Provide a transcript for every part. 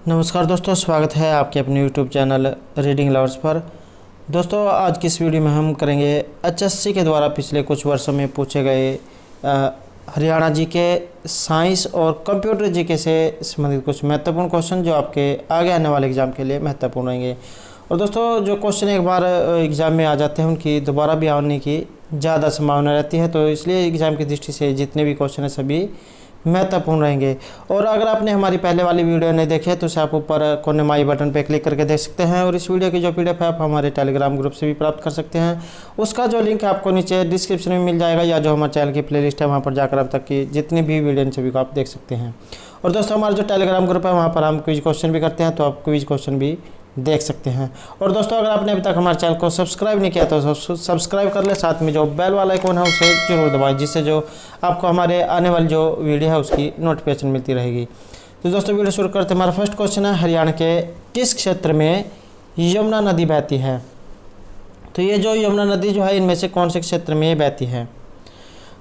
नमस्कार दोस्तों, स्वागत है आपके अपने यूट्यूब चैनल रीडिंग लवर्स पर। दोस्तों, आज की इस वीडियो में हम करेंगे एचएससी के द्वारा पिछले कुछ वर्षों में पूछे गए हरियाणा जी के साइंस और कंप्यूटर जीके से संबंधित कुछ महत्वपूर्ण क्वेश्चन जो आपके आगे आने वाले एग्ज़ाम के लिए महत्वपूर्ण रहेंगे। और दोस्तों, जो क्वेश्चन एक बार एग्ज़ाम में आ जाते हैं उनकी दोबारा भी आने की ज़्यादा संभावना रहती है, तो इसलिए एग्ज़ाम की दृष्टि से जितने भी क्वेश्चन हैं सभी महत्वपूर्ण रहेंगे। और अगर आपने हमारी पहले वाली वीडियो नहीं देखी है तो उसे आप ऊपर कोने में आई बटन पर क्लिक करके देख सकते हैं। और इस वीडियो की जो पीडीएफ है आप हमारे टेलीग्राम ग्रुप से भी प्राप्त कर सकते हैं। उसका जो लिंक है आपको नीचे डिस्क्रिप्शन में मिल जाएगा, या जो हमारे चैनल की प्लेलिस्ट है वहाँ पर जाकर अब तक की जितनी भी वीडियो सभी को आप देख सकते हैं। और दोस्तों, हमारा जो टेलीग्राम ग्रुप है वहाँ पर हम क्विज क्वेश्चन भी करते हैं, तो आप क्विज क्वेश्चन भी देख सकते हैं। और दोस्तों, अगर आपने अभी तक हमारे चैनल को सब्सक्राइब नहीं किया तो सब्सक्राइब कर ले, साथ में जो बेल वाला आइकॉन है उसे जरूर दबाएं, जिससे जो आपको हमारे आने वाली जो वीडियो है उसकी नोटिफिकेशन मिलती रहेगी। तो दोस्तों, वीडियो शुरू करते हैं। हमारा फर्स्ट क्वेश्चन है, हरियाणा के किस क्षेत्र में यमुना नदी बहती है? तो ये जो यमुना नदी जो है इनमें से कौन से क्षेत्र में बहती है?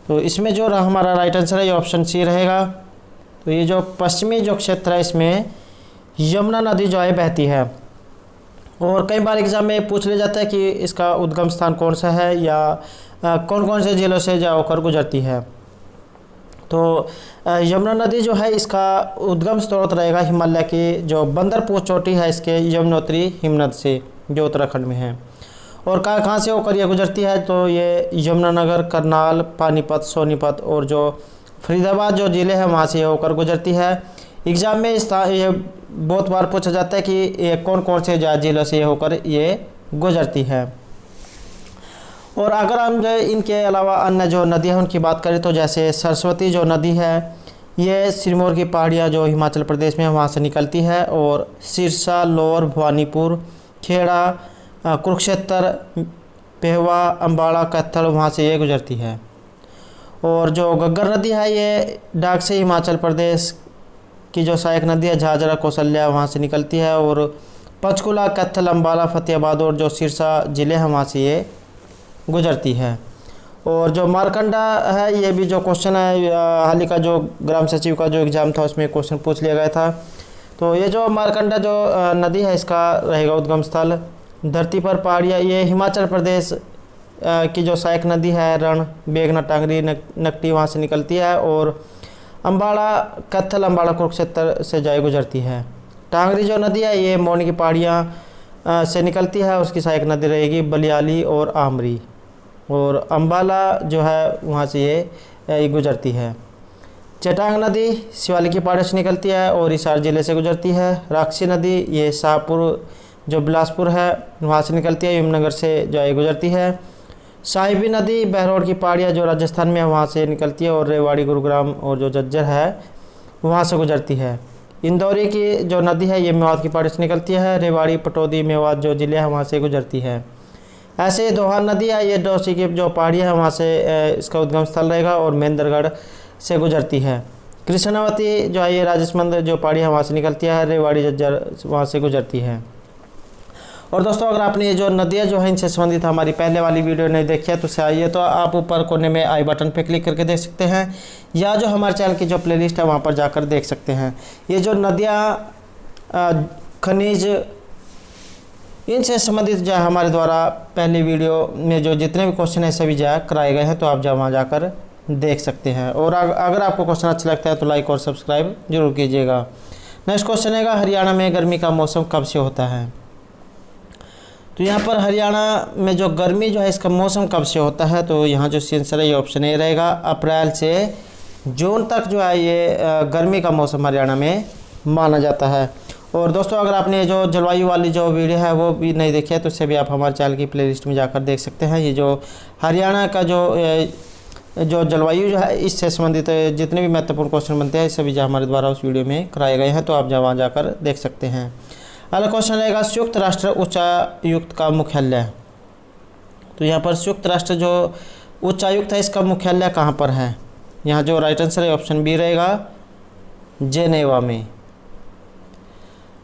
तो इसमें जो हमारा राइट आंसर है ये ऑप्शन सी रहेगा। तो ये जो पश्चिमी जो क्षेत्र है इसमें यमुना नदी जो है बहती है। और कई बार एग्ज़ाम में पूछ लिया जाता है कि इसका उद्गम स्थान कौन सा है, या कौन कौन से जिलों से जा होकर गुजरती है। तो यमुना नदी जो है इसका उद्गम स्रोत रहेगा हिमालय की जो बंदरपुर चोटी है इसके यमुनोत्री हिमनद से, जो उत्तराखंड में है। और कहाँ से होकर ये गुजरती है? तो ये यमुनानगर, करनाल, पानीपत, सोनीपत और जो फरीदाबाद जो ज़िले हैं वहाँ से ये होकर गुजरती है। एग्ज़ाम में ये बहुत बार पूछा जाता है कि ये कौन कौन से जिलों से ये होकर ये गुजरती है। और अगर हम जो इनके अलावा अन्य जो नदियाँ उनकी बात करें तो जैसे सरस्वती जो नदी है ये सिरमौर की पहाड़ियाँ जो हिमाचल प्रदेश में वहाँ से निकलती है। और सिरसा, लोअर भवानीपुर, खेड़ा, कुरुक्षेत्र, पेहवा, अम्बाड़ा, कैथल वहाँ से ये गुजरती है। और जो घग्गर नदी है ये डाक से हिमाचल प्रदेश की जो सहायक नदी है झाझरा, कौशल्या वहाँ से निकलती है। और पंचकुला, कैथल, अम्बाला, फतेहाबाद और जो सिरसा ज़िले हैं वहाँ से ये गुजरती है। और जो मारकंडा है ये भी जो क्वेश्चन है हाल ही का जो ग्राम सचिव का जो एग्ज़ाम था उसमें क्वेश्चन पूछ लिया गया था। तो ये जो मारकंडा जो नदी है इसका रहेगा उद्गम स्थल धरती पर पहाड़ियाँ। ये हिमाचल प्रदेश की जो सहायक नदी है रण, बेगना, टांगरी, नकटी वहाँ से निकलती है। और अम्बाड़ा, कैथल, अम्बाड़ा, कुरुक्षेत्र से जाए गुजरती है। टांगरी जो नदी है ये मौनी की पहाड़ियाँ से निकलती है, उसकी सहायक नदी रहेगी बलियाली और आमरी। और अम्बाला जो है वहाँ से ये गुजरती है। चटांग नदी शिवालिक की पहाड़ियों से निकलती है और हिसार ज़िले से गुजरती है। राक्षसी नदी ये शाहपुर जो बिलासपुर है वहाँ से निकलती है, यमुनानगर से जो है गुजरती है। साहिबी नदी बहरोड की पहाड़ियाँ जो राजस्थान में है वहाँ से निकलती है। और रेवाड़ी, गुरुग्राम और जो झज्जर है वहाँ से गुजरती है। इंदौरी की जो नदी है ये मेवात की पहाड़ियों से निकलती है। रेवाड़ी, पटौदी, मेवात जो ज़िले हैं वहाँ से गुजरती है। ऐसे दोहान नदी है ये डोसी की जो पहाड़ियाँ हैं वहाँ से इसका उद्गम स्थल रहेगा और महेंद्रगढ़ से गुजरती है। कृष्णावती जो है ये राजसमंद जो पहाड़ियाँ वहाँ से निकलती है। रेवाड़ी, झज्जर वहाँ से गुजरती है। और दोस्तों, अगर आपने ये जो नदियाँ जो हैं इनसे संबंधित हमारी पहले वाली वीडियो नहीं देखी है तो उसे आइए तो आप ऊपर कोने में आई बटन पर क्लिक करके देख सकते हैं, या जो हमारे चैनल की जो प्लेलिस्ट है वहाँ पर जाकर देख सकते हैं। ये जो नदियाँ, खनिज, इनसे संबंधित जो हमारे द्वारा पहले वीडियो में जो जितने भी क्वेश्चन हैं सभी जो कराए गए हैं, तो आप वहाँ जाकर देख सकते हैं। और अगर आपको क्वेश्चन अच्छा लगता है तो लाइक और सब्सक्राइब जरूर कीजिएगा। नेक्स्ट क्वेश्चन है, हरियाणा में गर्मी का मौसम कब से होता है? तो यहाँ पर हरियाणा में जो गर्मी जो है इसका मौसम कब से होता है? तो यहाँ जो आंसर है ये ऑप्शन ए रहेगा। अप्रैल से जून तक जो है ये गर्मी का मौसम हरियाणा में माना जाता है। और दोस्तों, अगर आपने जो जलवायु वाली जो वीडियो है वो भी नहीं देखी है तो उससे भी आप हमारे चैनल की प्लेलिस्ट में जाकर देख सकते हैं। ये जो हरियाणा का जो जलवायु जो है इससे संबंधित जितने भी महत्वपूर्ण क्वेश्चन बनते हैं सभी जो हमारे द्वारा उस वीडियो में कराए गए हैं, तो आप वहाँ जाकर देख सकते हैं। अगला क्वेश्चन रहेगा, संयुक्त राष्ट्र उच्चायुक्त का मुख्यालय। तो यहाँ पर संयुक्त राष्ट्र जो उच्चायुक्त है इसका मुख्यालय कहाँ पर है? यहाँ जो राइट आंसर है ऑप्शन बी रहेगा, जेनेवा में।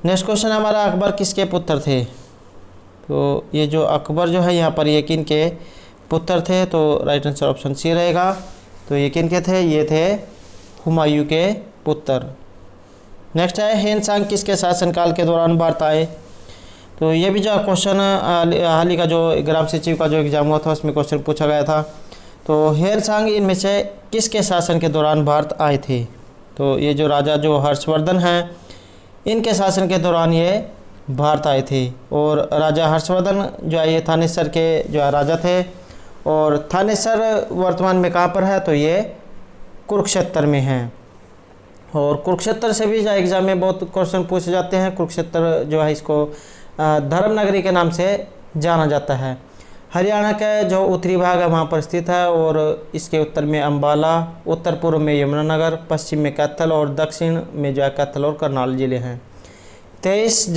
नेक्स्ट क्वेश्चन हमारा, अकबर किसके पुत्र थे? तो ये जो अकबर जो है यहाँ पर ये किनके पुत्र थे? तो राइट आंसर ऑप्शन सी रहेगा। तो ये किनके थे? ये थे हुमायूं के पुत्र। नेक्स्ट है हेनसांग किसके शासनकाल के दौरान भारत आए। तो ये भी जो क्वेश्चन हाल ही का जो ग्राम सचिव का जो एग्जाम हुआ था उसमें क्वेश्चन पूछा गया था। तो हेनसांग इनमें से किसके शासन के दौरान भारत आए थे। तो ये जो राजा जो हर्षवर्धन हैं इनके शासन के दौरान ये भारत आए थे। और राजा हर्षवर्धन जो है ये थानेसर के जो है राजा थे। और थानेसर वर्तमान में कहाँ पर है, तो ये कुरुक्षेत्र में है। और कुरुक्षेत्र से भी जो एग्जाम में बहुत क्वेश्चन पूछे जाते हैं। कुरुक्षेत्र जो है इसको धर्म नगरी के नाम से जाना जाता है। हरियाणा का जो उत्तरी भाग है वहाँ पर स्थित है। और इसके उत्तर में अंबाला, उत्तर पूर्व में यमुनानगर, पश्चिम में कैथल और दक्षिण में जो है कैथल और करनाल जिले हैं। 23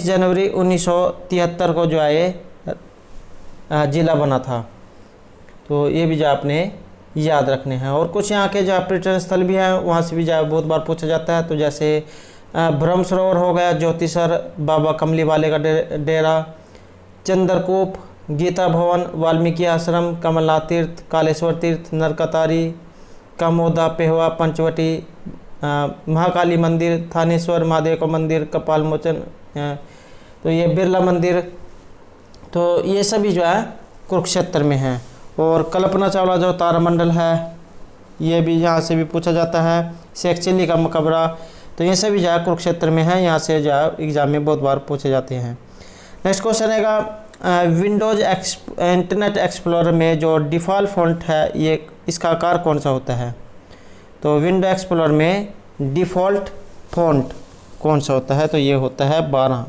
जनवरी 1973 को जो है ये जिला बना था। तो ये भी जो आपने याद रखने हैं। और कुछ यहाँ के जो पर्यटन स्थल भी हैं वहाँ से भी जो बहुत बार पूछा जाता है। तो जैसे ब्रह्म सरोवर हो गया, ज्योतिसर, बाबा कमली वाले का डेरा, चंद्रकूप, गीता भवन, वाल्मीकि आश्रम, कमलनाथ तीर्थ, कालेश्वर तीर्थ, नरकतारी, कामोदा, पेहवा, पंचवटी, महाकाली मंदिर, थानेश्वर महादेव का मंदिर, कपाल मोचन, तो ये बिरला मंदिर। तो ये सभी जो है कुरुक्षेत्र में है। और कल्पना चावला जो तारामंडल है ये भी यहाँ से भी पूछा जाता है। शेख चिल्ली का मकबरा, तो ये सभी जो है कुरुक्षेत्र में है। यहाँ से जो है एग्जाम में बहुत बार पूछे जाते हैं। नेक्स्ट क्वेश्चन है विंडोज इंटरनेट एक्सप्लोरर में जो डिफ़ॉल्ट फ़ॉन्ट है ये इसका आकार कौन सा होता है। तो विंडो एक्सप्लोरर में डिफ़ॉल्ट फ़ॉन्ट कौन सा होता है, तो ये होता है 12।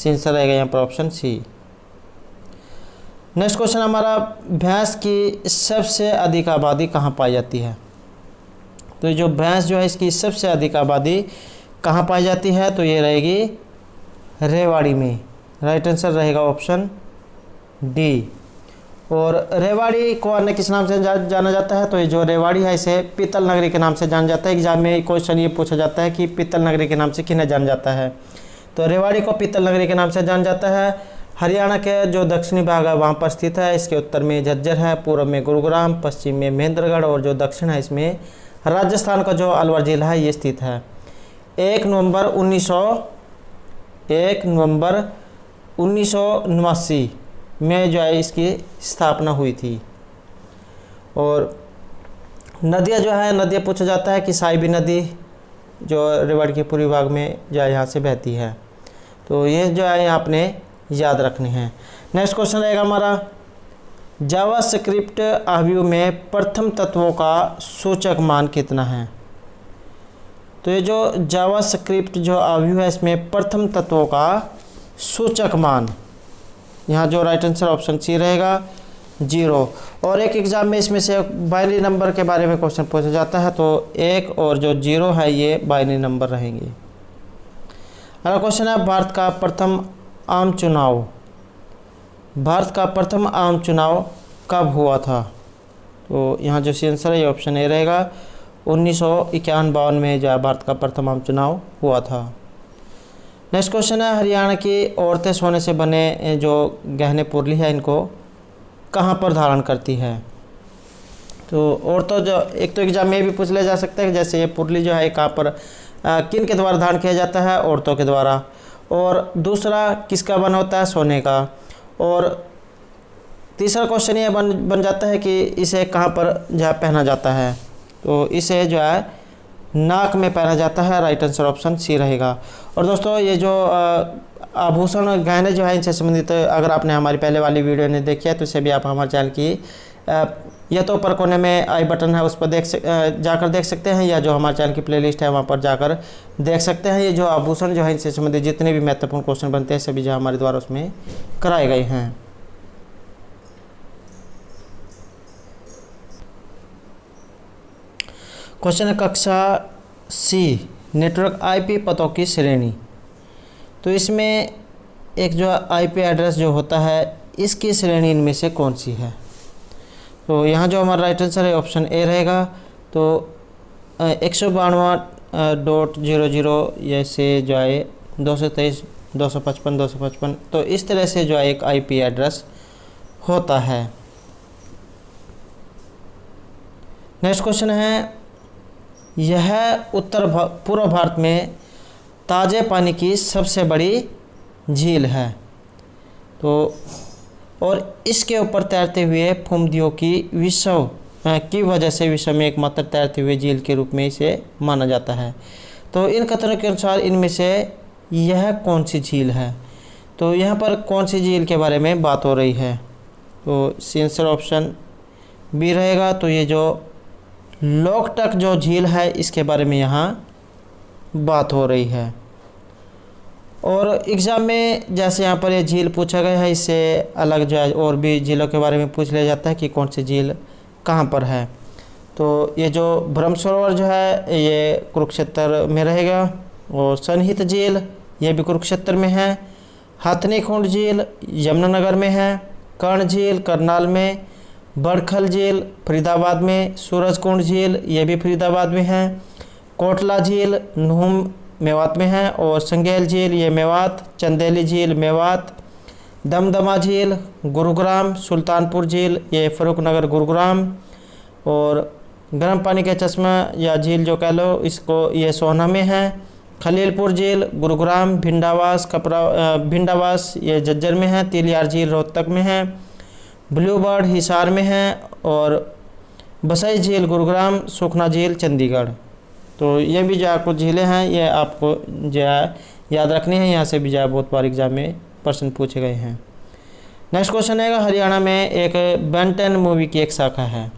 आंसर रहेगा यहाँ पर ऑप्शन सी। नेक्स्ट क्वेश्चन हमारा भैंस की सबसे अधिक आबादी कहाँ पाई जाती है। तो जो भैंस जो है इसकी सबसे अधिक आबादी कहाँ पाई जाती है, तो ये रहेगी रेवाड़ी में। राइट आंसर रहेगा ऑप्शन डी। और रेवाड़ी को अन्य किस नाम से जाना जाता है, तो ये जो रेवाड़ी है इसे पीतल नगरी के नाम से जाना जाता है। एग्जाम में क्वेश्चन ये पूछा जाता है कि पीतल नगरी के नाम से किन्हें जाना जाता है। तो रेवाड़ी को पीतल नगरी के नाम से जाना जाता है। हरियाणा के जो दक्षिणी भाग है वहाँ पर स्थित है। इसके उत्तर में झज्जर है, पूर्व में गुरुग्राम, पश्चिम में महेंद्रगढ़ और जो दक्षिण है इसमें राजस्थान का जो अलवर जिला है ये स्थित है। 1 नवंबर 1989 में जो है इसकी स्थापना हुई थी। और नदियाँ जो है नदियाँ पूछा जाता है कि साहिबी नदी जो रेवाड़ी के पूर्वी भाग में जो है यहाँ से बहती है। तो ये जो है आपने याद रखने हैं। नेक्स्ट क्वेश्चन रहेगा हमारा जावास्क्रिप्ट आव्यू में प्रथम तत्वों का सूचक मान कितना है। तो ये जो जावास्क्रिप्ट जो आव्यू है इसमें प्रथम तत्वों का सूचक मान, यहाँ जो राइट आंसर ऑप्शन सी रहेगा 0। और एक एग्जाम में इसमें से बाइनरी नंबर के बारे में क्वेश्चन पूछा जाता है। तो 1 और जो 0 है ये बाइनरी नंबर रहेंगे। अगला क्वेश्चन है भारत का प्रथम आम चुनाव कब हुआ था। तो यहाँ जो सी आंसर है ये ऑप्शन ए रहेगा। 1951 में जो भारत का प्रथम आम चुनाव हुआ था। नेक्स्ट क्वेश्चन है हरियाणा की औरतें सोने से बने जो गहने पुरली है इनको कहाँ पर धारण करती है। तो औरतों जो एक तो एग्जाम में भी पूछ लिया जा सकता है कि जैसे ये पुरली जो है कहाँ पर किन के द्वारा धारण किया जाता है, औरतों के द्वारा। और दूसरा किसका बना होता है, सोने का। और तीसरा क्वेश्चन ये बन जाता है कि इसे कहाँ पर जो है पहना जाता है। तो इसे जो है नाक में पहना जाता है। राइट आंसर ऑप्शन सी रहेगा। और दोस्तों ये जो आभूषण गहने जो है इनसे संबंधित अगर आपने हमारी पहले वाली वीडियो ने देखी है तो इसे भी आप हमारे चैनल की या तो ऊपर कोने में आई बटन है उस पर जाकर देख सकते हैं, या जो हमारे चैनल की प्लेलिस्ट है वहाँ पर जाकर देख सकते हैं। ये जो आभूषण जो है इनसे संबंधित जितने भी महत्वपूर्ण क्वेश्चन बनते हैं सभी जो हमारे द्वारा उसमें कराए गए हैं। क्वेश्चन है कक्षा सी नेटवर्क आईपी पतों की श्रेणी। तो इसमें एक जो आईपी एड्रेस जो होता है इसकी श्रेणी इनमें से कौन सी है। तो यहाँ जो हमारा राइट आंसर है ऑप्शन ए रहेगा। तो 192.00 ये से जो है 223, 255, 255 तो इस तरह से जो है एक आईपी एड्रेस होता है। नेक्स्ट क्वेश्चन है यह पूर्व भारत में ताज़े पानी की सबसे बड़ी झील है। तो और इसके ऊपर तैरते हुए फुमदियों की वजह से विश्व में एकमात्र तैरते हुए झील के रूप में इसे माना जाता है। तो इन कथनों के अनुसार इनमें से यह कौन सी झील है? तो यहाँ पर कौन सी झील के बारे में बात हो रही है? तो आंसर ऑप्शन बी रहेगा। तो ये जो लोकटक जो झील है इसके बारे में यहाँ बात हो रही है। और एग्ज़ाम में जैसे यहाँ पर ये झील पूछा गया है, इससे अलग जो है और भी झीलों के बारे में पूछ लिया जाता है कि कौन सी झील कहाँ पर है। तो ये जो ब्रह्म सरोवर जो है ये कुरुक्षेत्र में रहेगा, और सनहित झील ये भी कुरुक्षेत्र में है, हथनीकुंड झील यमुनानगर में है, कर्ण झील करनाल में, बड़खल झील फरीदाबाद में, सूरजकुंड झील ये भी फरीदाबाद में है, कोटला झील नूह मेवात में है, और संगेल झील ये मेवात, चंदेली झील मेवात, दमदमा झील गुरुग्राम, सुल्तानपुर झील ये फर्रुखनगर गुरुग्राम, और गर्म पानी का चश्मा या झील जो कह लो इसको ये सोहना में है, खलीलपुर झील गुरुग्राम, भिंडावास ये झज्जर में है, तिलियार झील रोहतक में है, ब्लू बर्ड हिसार में है, और बसई झील गुरुग्राम, सुखना झील चंडीगढ़। तो ये भी जो कुछ झीलें हैं ये आपको जो है याद रखनी है, यहाँ से भी जो बहुत बार एग्जाम में प्रश्न पूछे गए हैं। नेक्स्ट क्वेश्चन है, हरियाणा में एक बेंटन मूवी की एक शाखा है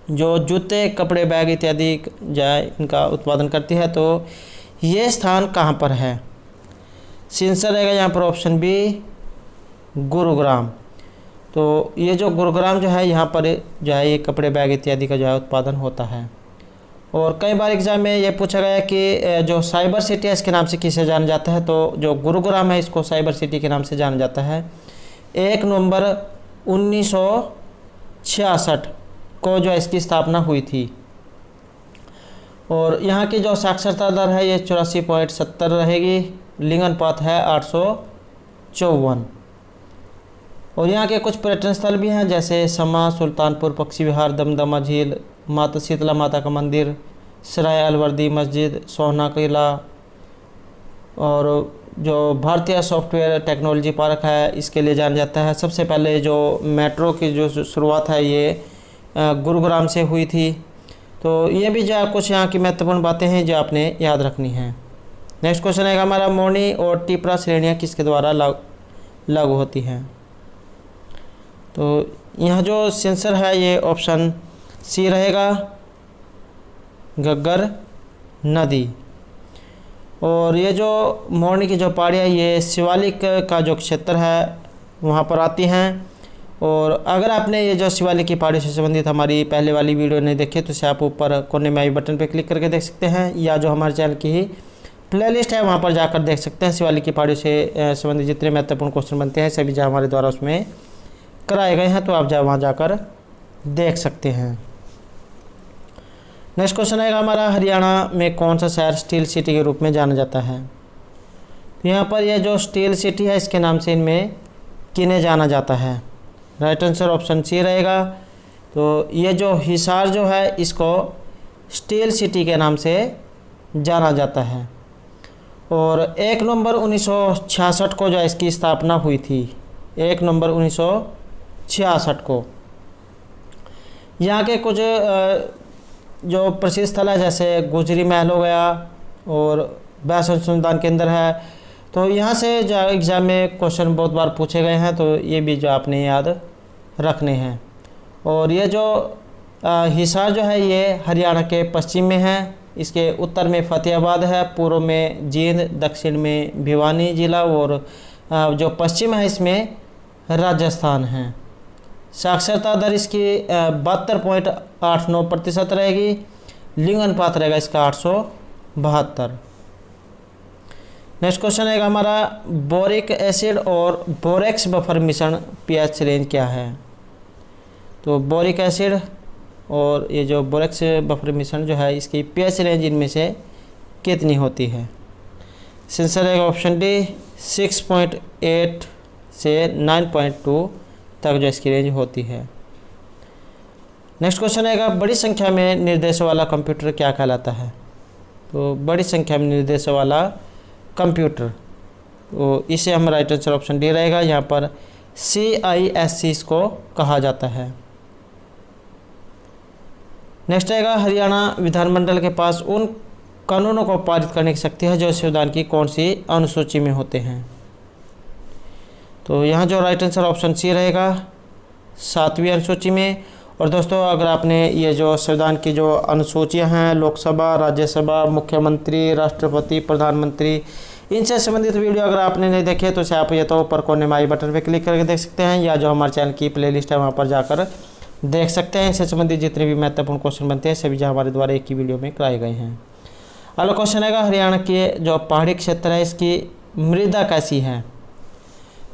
जो जूते कपड़े बैग इत्यादि जो है इनका उत्पादन करती है। तो ये स्थान कहाँ पर है? आंसर रहेगा यहाँ पर ऑप्शन बी गुरुग्राम। तो ये जो गुरुग्राम जो है यहाँ पर जो है ये कपड़े बैग इत्यादि का जो है उत्पादन होता है। और कई बार एग्जाम में ये पूछा गया कि जो साइबर सिटी है इसके नाम से किसे जाना जाता है? तो जो गुरुग्राम है इसको साइबर सिटी के नाम से जाना जाता है। 1 नवंबर 1966 को जो इसकी स्थापना हुई थी, और यहाँ की जो साक्षरता दर है ये 84.70 रहेगी, लिंग अनुपात है 854। और यहाँ के कुछ पर्यटन स्थल भी हैं जैसे समा, सुल्तानपुर पक्षी विहार, दमदमा झील, माता शीतला माता का मंदिर, सराय अलवर्दी मस्जिद, सोहना किला, और जो भारतीय सॉफ्टवेयर टेक्नोलॉजी पार्क है इसके लिए जाना जाता है। सबसे पहले जो मेट्रो की जो शुरुआत है ये गुरुग्राम से हुई थी। तो ये भी जो कुछ यहाँ की महत्वपूर्ण बातें हैं जो आपने याद रखनी है। नेक्स्ट क्वेश्चन है हमारा, मोनी और टिपरा श्रेणियाँ किसके द्वारा लागू होती हैं? तो यहाँ जो आंसर है ये ऑप्शन सी रहेगा, घग्गर नदी। और ये जो मोरनी की जो पहाड़ियाँ ये शिवालिक का जो क्षेत्र है वहाँ पर आती हैं। और अगर आपने ये जो शिवालिक की पहाड़ी से संबंधित हमारी पहले वाली वीडियो नहीं देखी तो इसे आप ऊपर कोने में आई बटन पर क्लिक करके देख सकते हैं, या जो हमारे चैनल की ही प्लेलिस्ट है वहाँ पर जाकर देख सकते हैं। शिवालिक की पहाड़ी से संबंधित जितने महत्वपूर्ण क्वेश्चन बनते हैं सभी जो हमारे द्वारा उसमें कराए गए हैं, तो आप वहाँ जाकर देख सकते हैं। नेक्स्ट क्वेश्चन आएगा हमारा, हरियाणा में कौन सा शहर स्टील सिटी के रूप में जाना जाता है? तो यहाँ पर यह जो स्टील सिटी है इसके नाम से इनमें किन्हें जाना जाता है? राइट आंसर ऑप्शन सी रहेगा। तो ये जो हिसार जो है इसको स्टील सिटी के नाम से जाना जाता है। और 1 नवंबर 1966 को जो इसकी स्थापना हुई थी, 1 नवंबर 1966 को। यहाँ के कुछ जो प्रसिद्ध स्थल है जैसे गुजरी महल हो गया और बैस अनुसंधान केंद्र है। तो यहाँ से जो एग्ज़ाम में क्वेश्चन बहुत बार पूछे गए हैं, तो ये भी जो आपने याद रखने हैं। और ये जो हिसार जो है ये हरियाणा के पश्चिम में है, इसके उत्तर में फतेहाबाद है, पूर्व में जींद, दक्षिण में भिवानी जिला, और जो पश्चिम है इसमें राजस्थान है। साक्षरता दर इसकी 72.89% रहेगी, लिंग अनुपात रहेगा इसका 872। नेक्स्ट क्वेश्चन है हमारा, बोरिक एसिड और बोरेक्स बफर मिश्रण पीएच रेंज क्या है? तो बोरिक एसिड और ये जो बोरेक्स बफर मिश्रण जो है इसकी पीएच रेंज इनमें से कितनी होती है? आंसर रहेगा ऑप्शन डी, 6.8 से 9.2 तक जो इसकी रेंज होती है। नेक्स्ट क्वेश्चन आएगा, बड़ी संख्या में निर्देशों वाला कंप्यूटर क्या कहलाता है? तो बड़ी संख्या में निर्देशों वाला कंप्यूटर, तो इसे हम राइट आंसर ऑप्शन डी रहेगा। यहाँ पर CISC इसको कहा जाता है। नेक्स्ट आएगा, हरियाणा विधानमंडल के पास उन कानूनों को पारित करने की शक्ति है जो संविधान की कौन सी अनुसूची में होते हैं? तो यहाँ जो राइट आंसर ऑप्शन सी रहेगा, 7वीं अनुसूची में। और दोस्तों, अगर आपने ये जो संविधान की जो अनुसूचियाँ हैं, लोकसभा, राज्यसभा, मुख्यमंत्री, राष्ट्रपति, प्रधानमंत्री, इनसे संबंधित वीडियो अगर आपने नहीं देखे तो इसे आप ये तो ऊपर कोने में आई बटन पर क्लिक करके देख सकते हैं, या जो हमारे चैनल की प्लेलिस्ट है वहाँ पर जाकर देख सकते हैं। इससे संबंधित जितने भी महत्वपूर्ण क्वेश्चन बनते हैं सभी जो हमारे द्वारा एक ही वीडियो में कराए गए हैं। अगला क्वेश्चन है, हरियाणा के जो पहाड़ी क्षेत्र है इसकी मृदा कैसी है?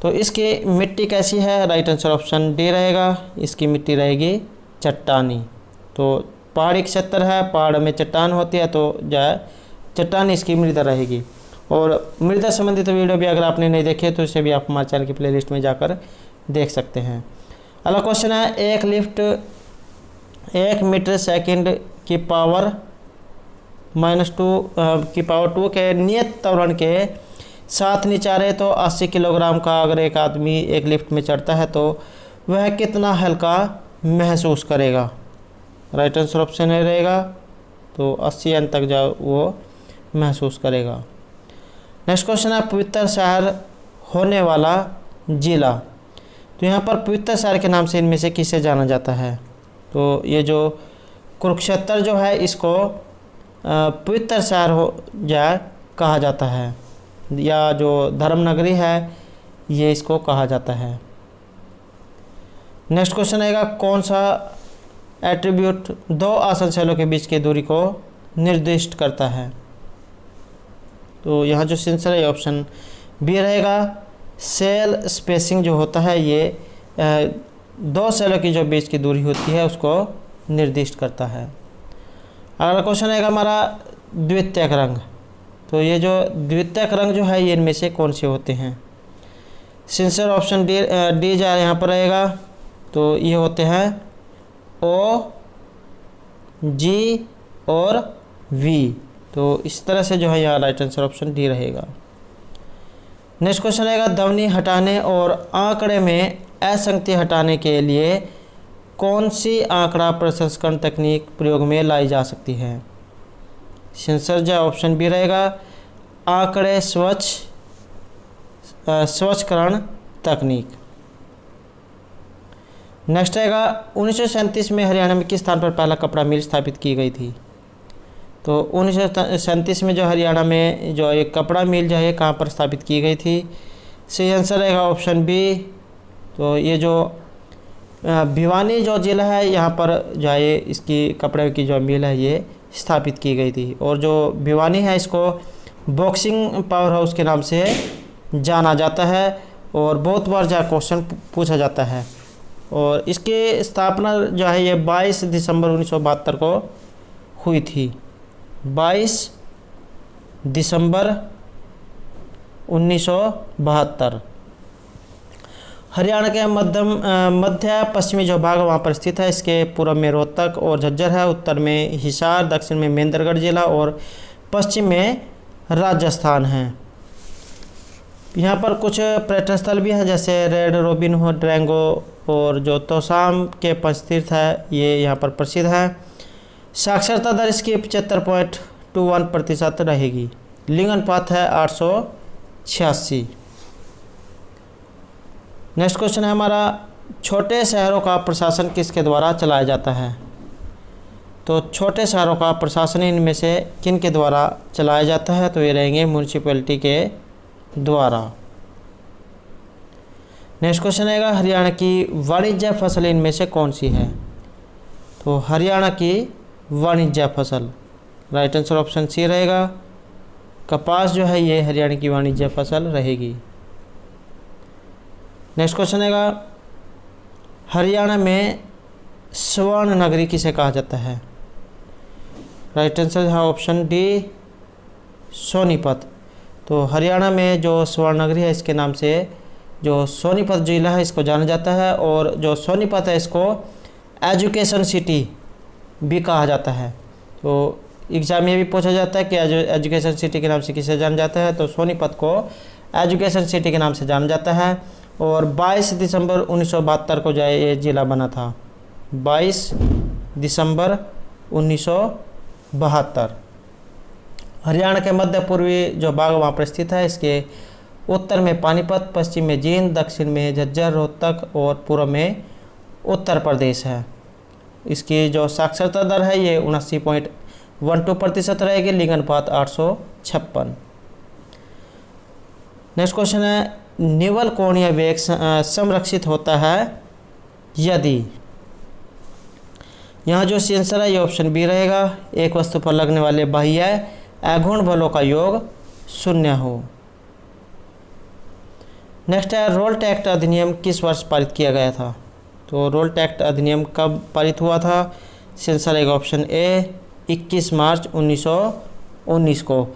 तो इसकी मिट्टी कैसी है? राइट आंसर ऑप्शन डी रहेगा, इसकी मिट्टी रहेगी चट्टानी। तो पहाड़ी क्षेत्र है, पहाड़ में चट्टान होती है, तो जो है चट्टानी इसकी मृदा रहेगी। और मृदा संबंधित वीडियो भी अगर आपने नहीं देखे तो इसे भी आप हमारे चैनल की प्लेलिस्ट में जाकर देख सकते हैं। अगला क्वेश्चन है, एक लिफ्ट 1 मीटर सेकंड की पावर -2 के नियत त्वरण के साथ नीचा रहे तो 80 किलोग्राम का अगर एक आदमी एक लिफ्ट में चढ़ता है तो वह कितना हल्का महसूस करेगा? राइट आंसर ऑप्शन ए रहेगा, तो 80 तक जो वो महसूस करेगा। नेक्स्ट क्वेश्चन है, पवित्र शहर होने वाला जिला। तो यहाँ पर पवित्र शहर के नाम से इनमें से किसे जाना जाता है? तो ये जो कुरुक्षेत्र जो है इसको पवित्र शहर हो जाए कहा जाता है, या जो धर्मनगरी है ये इसको कहा जाता है। नेक्स्ट क्वेश्चन आएगा, कौन सा एट्रीब्यूट 2 आसन शैलों के बीच की दूरी को निर्दिष्ट करता है? तो यहाँ जो आंसर है ऑप्शन बी रहेगा, सेल स्पेसिंग जो होता है ये 2 सेलों की जो बीच की दूरी होती है उसको निर्दिष्ट करता है। अगला क्वेश्चन आएगा हमारा, द्वितीयक रंग। तो ये जो द्वितीयक रंग जो है ये इनमें से कौन से होते हैं? आंसर ऑप्शन डी जा यहाँ पर रहेगा, तो ये होते हैं O, G और V। तो इस तरह से जो है यहाँ राइट आंसर ऑप्शन डी रहेगा। नेक्स्ट क्वेश्चन रहेगा, ध्वनि हटाने और आंकड़े में असंगति हटाने के लिए कौन सी आंकड़ा प्रसंस्करण तकनीक प्रयोग में लाई जा सकती है? आंसर जो ऑप्शन बी रहेगा, आंकड़े स्वच्छकरण तकनीक। नेक्स्ट आएगा, 1937 में हरियाणा में किस स्थान पर पहला कपड़ा मिल स्थापित की गई थी? तो 1937 में जो हरियाणा में जो एक कपड़ा मिल जो है कहाँ पर स्थापित की गई थी? सही आंसर रहेगा ऑप्शन बी। तो ये जो भिवानी जो जिला है यहाँ पर जो है इसकी कपड़े की जो मिल है ये स्थापित की गई थी। और जो भिवानी है इसको बॉक्सिंग पावर हाउस के नाम से जाना जाता है और बहुत बार जो क्वेश्चन पूछा जाता है। और इसकी स्थापना जो है ये 22 दिसंबर 1972 को हुई थी। 22 दिसंबर 1972। हरियाणा के मध्य पश्चिमी जो भाग वहाँ पर स्थित है। इसके पूर्व में रोहतक और झज्जर है, उत्तर में हिसार, दक्षिण में महेंद्रगढ़ जिला और पश्चिम में राजस्थान है। यहाँ पर कुछ पर्यटन स्थल भी हैं जैसे रेड रोबिन हुड, ड्रैंगो और जो तोसाम के पंचतीर्थ है ये यहाँ पर प्रसिद्ध है। साक्षरता दर इसकी 75.21% रहेगी। लिंग अनुपात है 886। नेक्स्ट क्वेश्चन है हमारा, छोटे शहरों का प्रशासन किसके द्वारा चलाया जाता है? तो छोटे शहरों का प्रशासन इनमें से किन के द्वारा चलाया जाता है? तो ये रहेंगे म्यूनिसिपैलिटी के द्वारा। नेक्स्ट क्वेश्चन आएगा, हरियाणा की वाणिज्य फसल इनमें से कौन सी है? तो हरियाणा की वाणिज्य फसल, राइट आंसर ऑप्शन सी रहेगा। कपास जो है ये हरियाणा की वाणिज्य फसल रहेगी। नेक्स्ट क्वेश्चन आएगा, हरियाणा में स्वर्ण नगरी किसे कहा जाता है? राइट आंसर है ऑप्शन डी, सोनीपत। तो हरियाणा में जो स्वर्ण नगरी है इसके नाम से जो सोनीपत जिला है इसको जाना जाता है। और जो सोनीपत है इसको एजुकेशन सिटी भी कहा जाता है। तो एग्ज़ाम में भी पूछा जाता है कि एजुकेशन सिटी के नाम से किसे जाना जाता है, तो सोनीपत को एजुकेशन सिटी के नाम से जाना जाता है। और 22 दिसंबर 1972 को जो है ये ज़िला बना था, 22 दिसंबर 1972। हरियाणा के मध्य पूर्वी जो भाग वहाँ पर स्थित है, इसके उत्तर में पानीपत, पश्चिम में जींद, दक्षिण में झज्जर, रोहतक और पूर्व में उत्तर प्रदेश है। इसकी जो साक्षरता दर है ये 79.12% रहेगी, लिंग अनुपात 856। नेक्स्ट क्वेश्चन है, निवल कोणीय वेग संरक्षित होता है यदि। यहाँ जो आंसर है ये ऑप्शन बी रहेगा, एक वस्तु पर लगने वाले बाह्य अगुण बलों का योग 0 हो। नेक्स्ट है, रोल्ट एक्ट अधिनियम किस वर्ष पारित किया गया था? तो रोल्ट एक्ट अधिनियम कब पारित हुआ था? आंसर रहेगा ऑप्शन ए 21 मार्च 1919 को।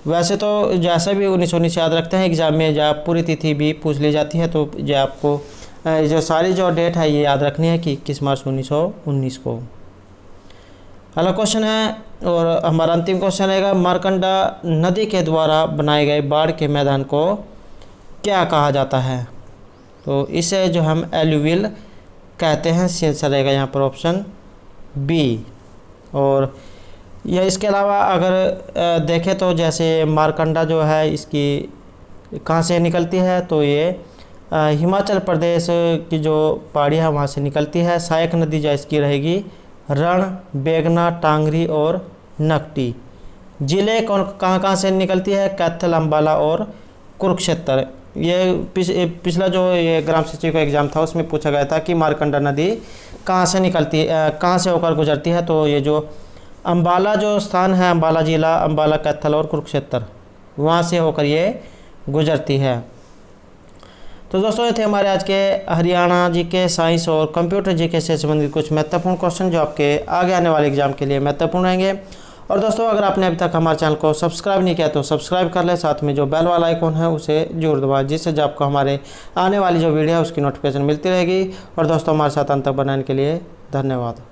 वैसे तो जैसा भी 1919 याद रखते हैं, एग्जाम में जब पूरी तिथि भी पूछ ली जाती है, तो जो आपको जो सारी जो डेट है ये याद रखनी है कि 21 मार्च 1919 को। अगला क्वेश्चन है और हमारा अंतिम क्वेश्चन रहेगा, मार्कंडा नदी के द्वारा बनाए गए बाढ़ के मैदान को क्या कहा जाता है? तो इसे जो हम एलुवियल कहते हैं। आंसर रहेगा यहाँ पर ऑप्शन बी। और यह इसके अलावा अगर देखें तो जैसे मार्कंडा जो है इसकी कहाँ से निकलती है, तो ये हिमाचल प्रदेश की जो पहाड़ी है वहाँ से निकलती है। सहायक नदी जो इसकी रहेगी रण, बेगना, टांगरी और नकटी। जिले कहाँ से निकलती है? कैथल, अम्बाला और कुरुक्षेत्र। ये पिछला जो ये ग्राम सचिव का एग्ज़ाम था उसमें पूछा गया था कि मार्कंडा नदी कहाँ से निकलती है, कहाँ से होकर गुजरती है। तो ये जो अम्बाला जो स्थान है, अम्बाला जिला, अम्बाला, कैथल और कुरुक्षेत्र, वहाँ से होकर ये गुजरती है। तो दोस्तों ये थे हमारे आज के हरियाणा जीके, साइंस और कंप्यूटर जीके से संबंधित कुछ महत्वपूर्ण क्वेश्चन जो आपके आगे आने वाले एग्जाम के लिए महत्वपूर्ण रहेंगे। और दोस्तों अगर आपने अभी तक हमारे चैनल को सब्सक्राइब नहीं किया तो सब्सक्राइब कर लें, साथ में जो बेल वाला आइकॉन है उसे जरूर दबाएं, जिससे जब आपको हमारे आने वाली जो वीडियो है उसकी नोटिफिकेशन मिलती रहेगी। और दोस्तों हमारे साथ अंत तक बनाने के लिए धन्यवाद।